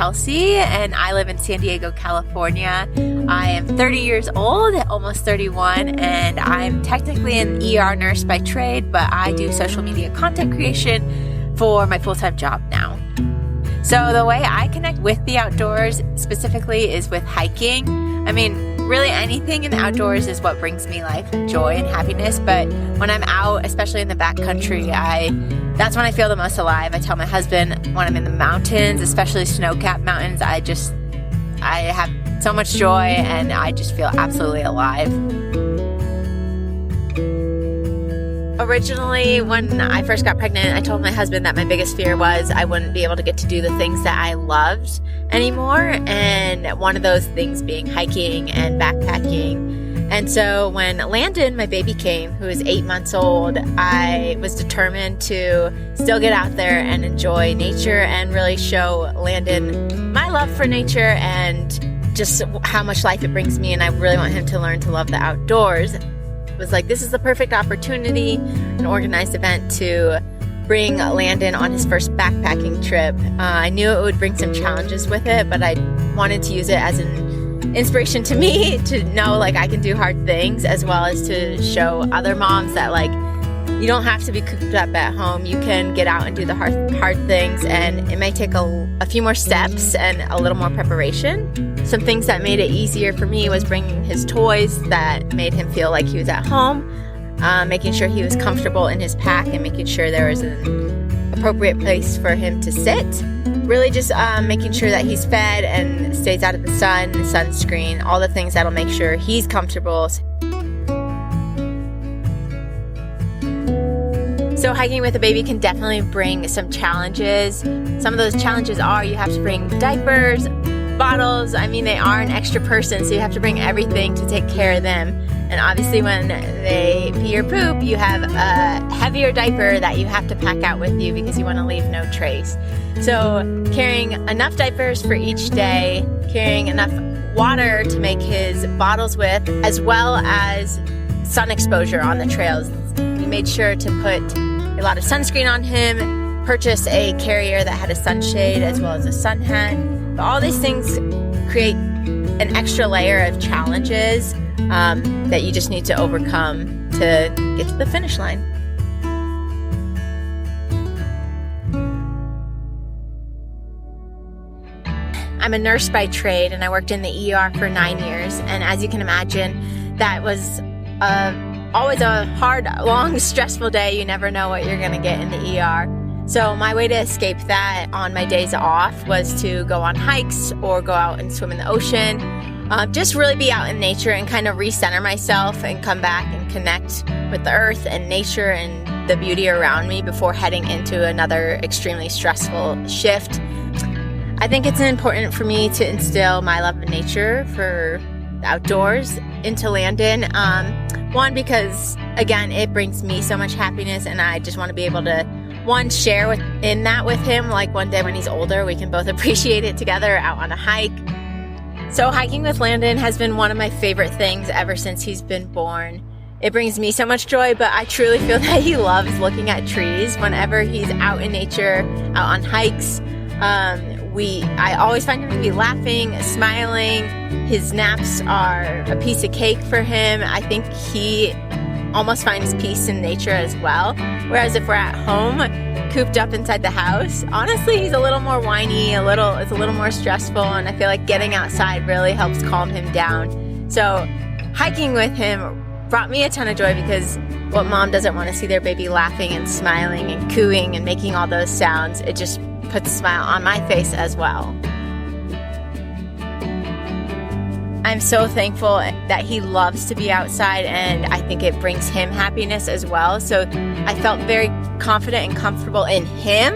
Chelsey, and I live in San Diego, California. I am 30 years old, almost 31, and I'm technically an ER nurse by trade, but I do social media content creation for my full-time job now. So the way I connect with the outdoors specifically is with hiking. I mean, really anything in the outdoors is what brings me life, joy, and happiness. But when I'm out, especially in the backcountry, that's when I feel the most alive. I tell my husband when I'm in the mountains, especially snow-capped mountains, I have so much joy and I just feel absolutely alive. Originally, when I first got pregnant, I told my husband that my biggest fear was I wouldn't be able to get to do the things that I loved anymore, and one of those things being hiking and backpacking. And so when Landon, my baby, came, who is 8 months old, I was determined to still get out there and enjoy nature and really show Landon my love for nature and just how much life it brings me, and I really want him to learn to love the outdoors. Was like, this is the perfect opportunity, an organized event to bring Landon on his first backpacking trip. I knew it would bring some challenges with it, but I wanted to use it as an inspiration to me to know like I can do hard things, as well as to show other moms that like you don't have to be cooped up at home. You can get out and do the hard things, and it may take a few more steps and a little more preparation. Some things that made it easier for me was bringing his toys that made him feel like he was at home, making sure he was comfortable in his pack, and making sure there was an appropriate place for him to sit. Really just making sure that he's fed and stays out of the sun, the sunscreen, all the things that'll make sure he's comfortable. So hiking with a baby can definitely bring some challenges. Some of those challenges are you have to bring diapers, bottles. I mean, they are an extra person, so you have to bring everything to take care of them. And obviously when they pee or poop, you have a heavier diaper that you have to pack out with you because you want to leave no trace. So carrying enough diapers for each day, carrying enough water to make his bottles with, as well as sun exposure on the trails. We made sure to put a lot of sunscreen on him, purchase a carrier that had a sunshade as well as a sun hat. But all these things create an extra layer of challenges that you just need to overcome to get to the finish line. I'm a nurse by trade, and I worked in the ER for 9 years. And as you can imagine, that was always a hard, long, stressful day. You never know what you're going to get in the ER. So my way to escape that on my days off was to go on hikes or go out and swim in the ocean. Just really be out in nature and kind of recenter myself and come back and connect with the earth and nature and the beauty around me before heading into another extremely stressful shift. I think it's important for me to instill my love of nature for the outdoors into Landon. One, because again, it brings me so much happiness, and I just want to be able to share in that with him. Like one day when he's older, we can both appreciate it together out on a hike. So hiking with Landon has been one of my favorite things ever since he's been born. It brings me so much joy, but I truly feel that he loves looking at trees. Whenever he's out in nature, out on hikes, I always find him to be laughing, smiling. His naps are a piece of cake for him. I think he almost finds peace in nature as well. Whereas if we're at home, cooped up inside the house, honestly, he's a little more whiny, it's a little more stressful, and I feel like getting outside really helps calm him down. So hiking with him brought me a ton of joy, because what mom doesn't want to see their baby laughing and smiling and cooing and making all those sounds? It just puts a smile on my face as well. I'm so thankful that he loves to be outside, and I think it brings him happiness as well. So I felt very confident and comfortable in him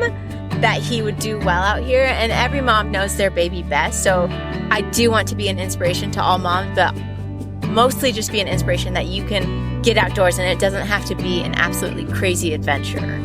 that he would do well out here. And every mom knows their baby best. So I do want to be an inspiration to all moms, but mostly just be an inspiration that you can get outdoors and it doesn't have to be an absolutely crazy adventure.